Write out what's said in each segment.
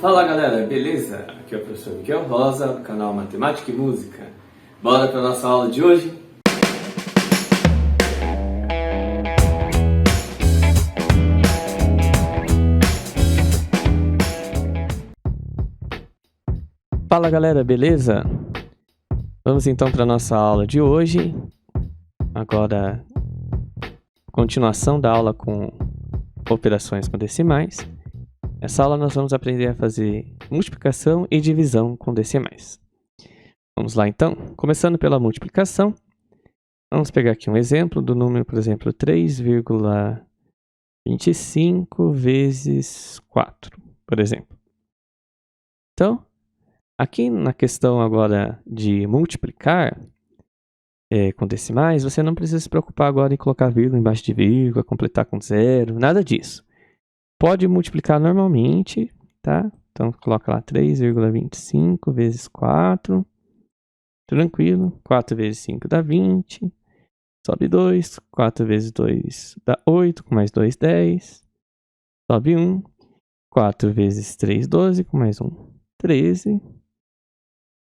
Fala galera, beleza? Aqui é o professor Miguel Rosa, do canal Matemática e Música. Bora para a nossa aula de hoje? Fala galera, beleza? Vamos então para a nossa aula de hoje. Agora, continuação da aula com operações com decimais. Nessa aula nós vamos aprender a fazer multiplicação e divisão com decimais. Vamos lá então, começando pela multiplicação. Vamos pegar aqui um exemplo do número, por exemplo, 3,25 vezes 4, por exemplo. Então, aqui na questão agora de multiplicar com decimais, você não precisa se preocupar agora em colocar vírgula embaixo de vírgula, completar com zero, nada disso. Pode multiplicar normalmente, tá? Então, coloca lá 3,25 vezes 4. Tranquilo. 4 vezes 5 dá 20. Sobe 2. 4 vezes 2 dá 8. Com mais 2, 10. Sobe 1. 4 vezes 3, 12. Com mais 1, 13.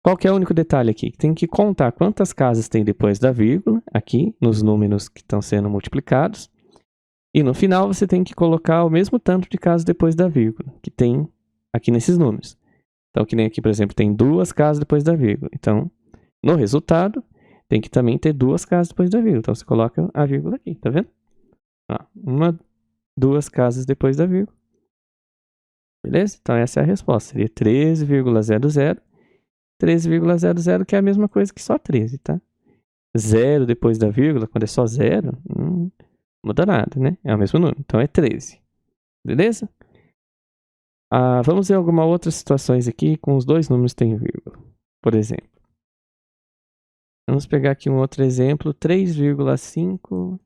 Qual que é o único detalhe aqui? Tem que contar quantas casas tem depois da vírgula, aqui, nos números que estão sendo multiplicados. E no final você tem que colocar o mesmo tanto de casas depois da vírgula, que tem aqui nesses números. Então, que nem aqui, por exemplo, tem 2 casas depois da vírgula. Então, no resultado, tem que também ter 2 casas depois da vírgula. Então, você coloca a vírgula aqui, tá vendo? Ó, 2 casas depois da vírgula. Beleza? Então, essa é a resposta. Seria 13,00. 13,00, que é a mesma coisa que só 13, tá? 0 depois da vírgula, quando é só 0, não muda nada, né? É o mesmo número. Então, é 13. Beleza? Vamos ver algumas outras situações aqui com os dois números que tem vírgula. Por exemplo. Vamos pegar aqui um outro exemplo. 3,5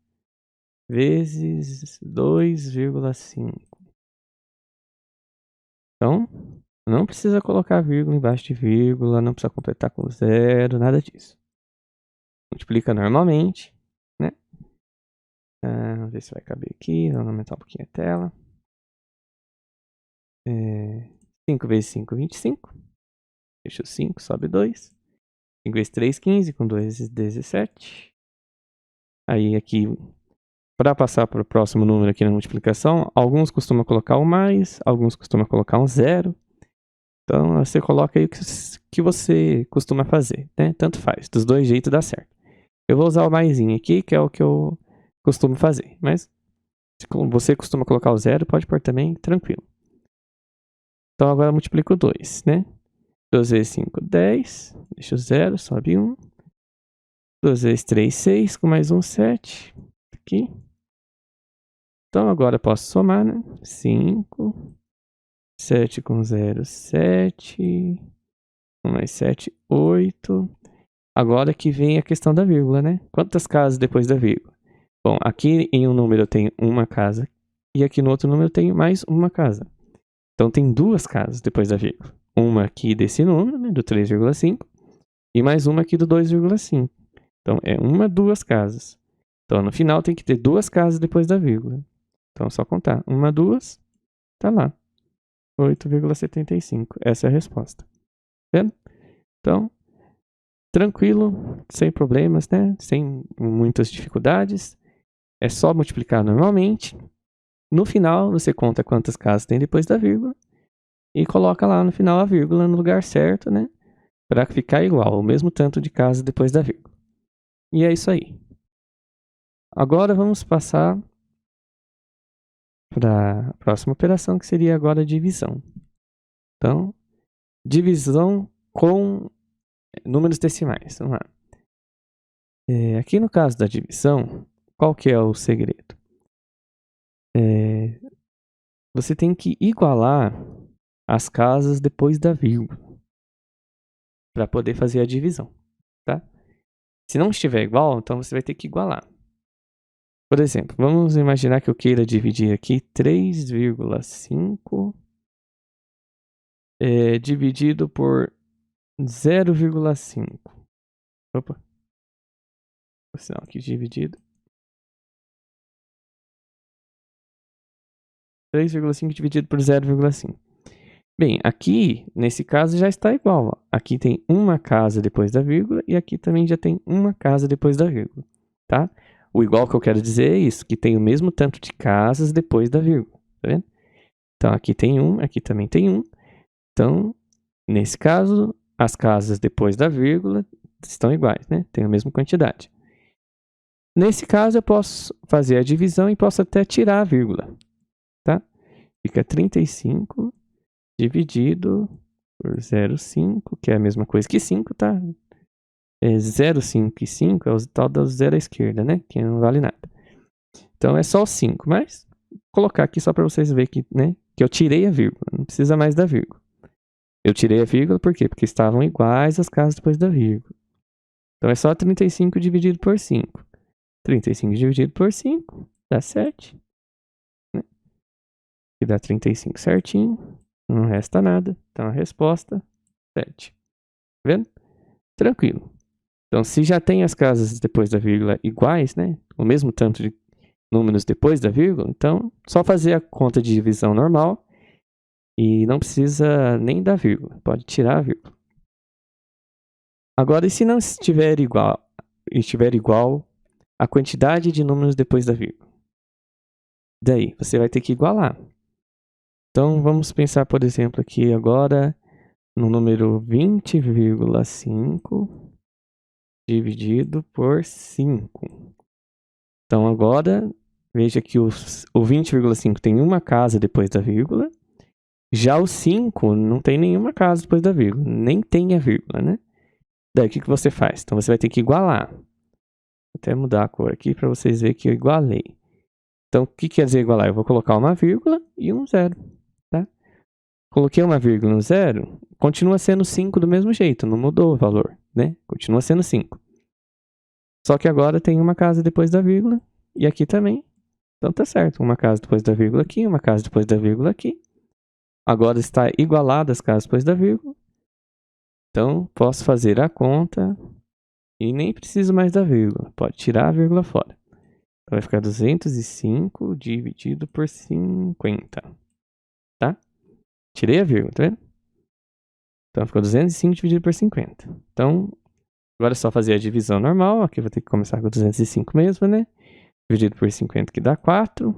vezes 2,5. Então, não precisa colocar vírgula embaixo de vírgula, não precisa completar com zero, nada disso. Multiplica normalmente, né? Vamos ver se vai caber aqui. Vamos aumentar um pouquinho a tela. 5 vezes 5, 25. Deixa o 5, sobe 2. 5 vezes 3, 15. Com 2, 17. Aí aqui, para passar para o próximo número aqui na multiplicação, alguns costumam colocar um mais, alguns costumam colocar um zero. Então, você coloca aí o que você costuma fazer, né? Tanto faz, dos dois jeitos dá certo. Eu vou usar o maisinho aqui, que é o que eu costumo fazer. Mas, se você costuma colocar o zero, pode pôr também, tranquilo. Então, agora eu multiplico 2, né? 2 vezes 5, 10. Deixa o 0, sobe 1. 2 vezes 3, 6. Com mais 1, 7. Aqui. Então, agora eu posso somar, né? 5. 7 com 0, 7. Com mais 7, 8. Agora que vem a questão da vírgula, né? Quantas casas depois da vírgula? Bom, aqui em um número eu tenho uma casa. E aqui no outro número eu tenho mais uma casa. Então, tem 2 casas depois da vírgula. Uma aqui desse número, né? Do 3,5. E mais uma aqui do 2,5. Então, é 2 casas. Então, no final tem que ter 2 casas depois da vírgula. Então, é só contar. 2, tá lá. 8,75. Essa é a resposta. Vendo? Então, tranquilo, sem problemas, né? Sem muitas dificuldades. É só multiplicar normalmente. No final, você conta quantas casas tem depois da vírgula. E coloca lá no final a vírgula no lugar certo, né? Para ficar igual, o mesmo tanto de casas depois da vírgula. E é isso aí. Agora vamos passar para a próxima operação, que seria agora a divisão. Então, divisão com números decimais. Vamos lá. Aqui no caso da divisão, qual que é o segredo? Você tem que igualar as casas depois da vírgula para poder fazer a divisão, tá? Se não estiver igual, então você vai ter que igualar. Por exemplo, vamos imaginar que eu queira dividir aqui 3,5 dividido por 0,5. Opa. O sinal aqui dividido. 3,5 dividido por 0,5. Bem, aqui, nesse caso, já está igual. Ó. Aqui tem uma casa depois da vírgula e aqui também já tem uma casa depois da vírgula, tá? O igual que eu quero dizer é isso, que tem o mesmo tanto de casas depois da vírgula, tá vendo? Então, aqui tem um, aqui também tem um. Então, nesse caso, as casas depois da vírgula estão iguais, né? Tem a mesma quantidade. Nesse caso, eu posso fazer a divisão e posso até tirar a vírgula, tá? Fica 35 dividido por 0,5, que é a mesma coisa que 5, tá? 0,5 e 5 é o tal do zero à esquerda, né? Que não vale nada. Então, é só o 5, mas vou colocar aqui só para vocês verem que, né, que eu tirei a vírgula, não precisa mais da vírgula. Eu tirei a vírgula por quê? Porque estavam iguais as casas depois da vírgula. Então, é só 35 dividido por 5. 35 dividido por 5 dá 7. Né? Que dá 35 certinho. Não resta nada. Então, a resposta, 7. Tá vendo? Tranquilo. Então, se já tem as casas depois da vírgula iguais, né? O mesmo tanto de números depois da vírgula, então, só fazer a conta de divisão normal e não precisa nem da vírgula. Pode tirar a vírgula. Agora, e se não estiver igual a quantidade de números depois da vírgula? Daí, você vai ter que igualar. Então, vamos pensar, por exemplo, aqui agora no número 20,5 dividido por 5. Então, agora, veja que o 20,5 tem uma casa depois da vírgula. Já o 5 não tem nenhuma casa depois da vírgula. Nem tem a vírgula, né? Daí, o que você faz? Então, você vai ter que igualar. Vou até mudar a cor aqui para vocês verem que eu igualei. Então, o que quer dizer igualar? Eu vou colocar uma vírgula e um zero, tá? Coloquei uma vírgula e um zero, continua sendo 5 do mesmo jeito, não mudou o valor, né? Continua sendo 5. Só que agora tem uma casa depois da vírgula e aqui também. Então tá certo, uma casa depois da vírgula aqui, uma casa depois da vírgula aqui. Agora está igualada as casas depois da vírgula. Então posso fazer a conta e nem preciso mais da vírgula. Pode tirar a vírgula fora. Então vai ficar 205 dividido por 50. Tá? Tirei a vírgula, tá vendo? Então ficou 205 dividido por 50. Então, agora é só fazer a divisão normal. Aqui eu vou ter que começar com 205 mesmo, né? Dividido por 50 que dá 4.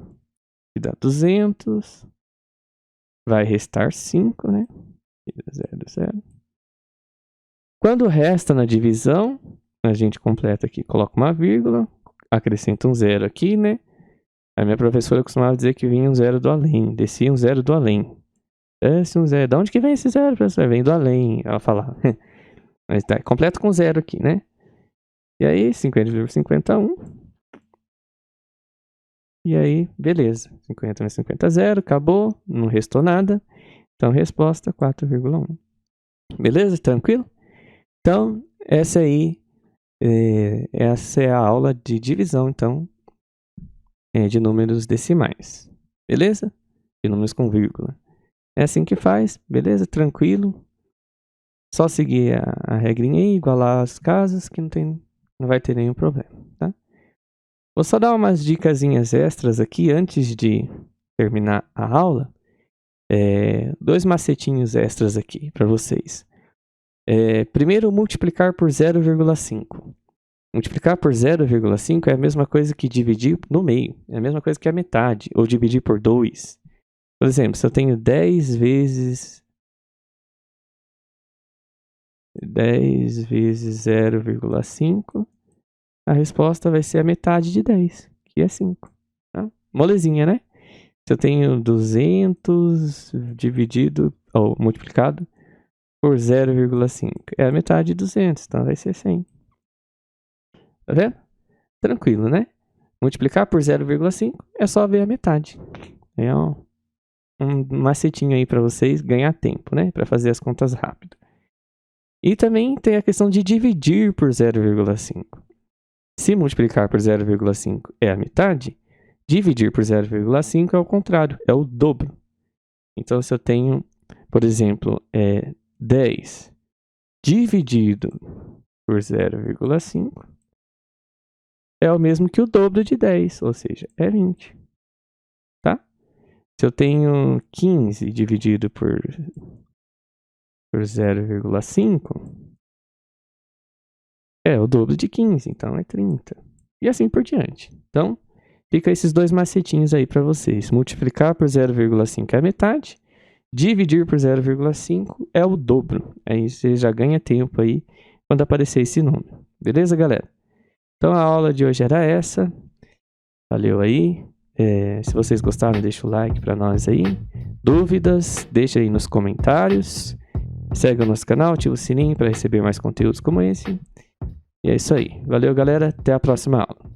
Que dá 200. Vai restar 5, né? 0, 0. Quando resta na divisão, a gente completa aqui, coloca uma vírgula, acrescenta um zero aqui, né? A minha professora costumava dizer que vinha um zero do além, descia um zero do além. Desce um zero. De onde que vem esse zero, professor? Vem do além, ela falava. Mas tá, completo com zero aqui, né? E aí, 50,51. E aí, beleza. 50 mais 50, zero. Acabou. Não restou nada. Então, resposta 4,1. Beleza? Tranquilo? Então, essa é a aula de divisão, então, de números decimais. Beleza? De números com vírgula. É assim que faz. Beleza? Tranquilo. Só seguir a regrinha aí, igualar as casas, que não vai ter nenhum problema, tá? Vou só dar umas dicasinhas extras aqui antes de terminar a aula. 2 macetinhos extras aqui para vocês. Primeiro, multiplicar por 0,5. Multiplicar por 0,5 é a mesma coisa que dividir no meio. É a mesma coisa que a metade, ou dividir por 2. Por exemplo, se eu tenho 10 vezes 0,5, a resposta vai ser a metade de 10, que é 5. Tá? Molezinha, né? Se eu tenho 200 dividido, ou multiplicado por 0,5, é a metade de 200, então vai ser 100. Tá vendo? Tranquilo, né? Multiplicar por 0,5 é só ver a metade. É um macetinho aí para vocês ganhar tempo, né? Para fazer as contas rápido. E também tem a questão de dividir por 0,5. Se multiplicar por 0,5 é a metade, dividir por 0,5 é o contrário, é o dobro. Então, se eu tenho, por exemplo, 10 dividido por 0,5 é o mesmo que o dobro de 10, ou seja, é 20. Tá? Se eu tenho 15 dividido por 0,5, é o dobro de 15, então é 30. E assim por diante. Então, fica esses dois macetinhos aí para vocês. Multiplicar por 0,5 é a metade. Dividir por 0,5 é o dobro. Aí você já ganha tempo aí quando aparecer esse número. Beleza, galera? Então a aula de hoje era essa. Valeu aí. Se vocês gostaram, deixa o like para nós aí. Dúvidas, deixa aí nos comentários. Segue o nosso canal, ativa o sininho para receber mais conteúdos como esse. E é isso aí. Valeu, galera. Até a próxima aula.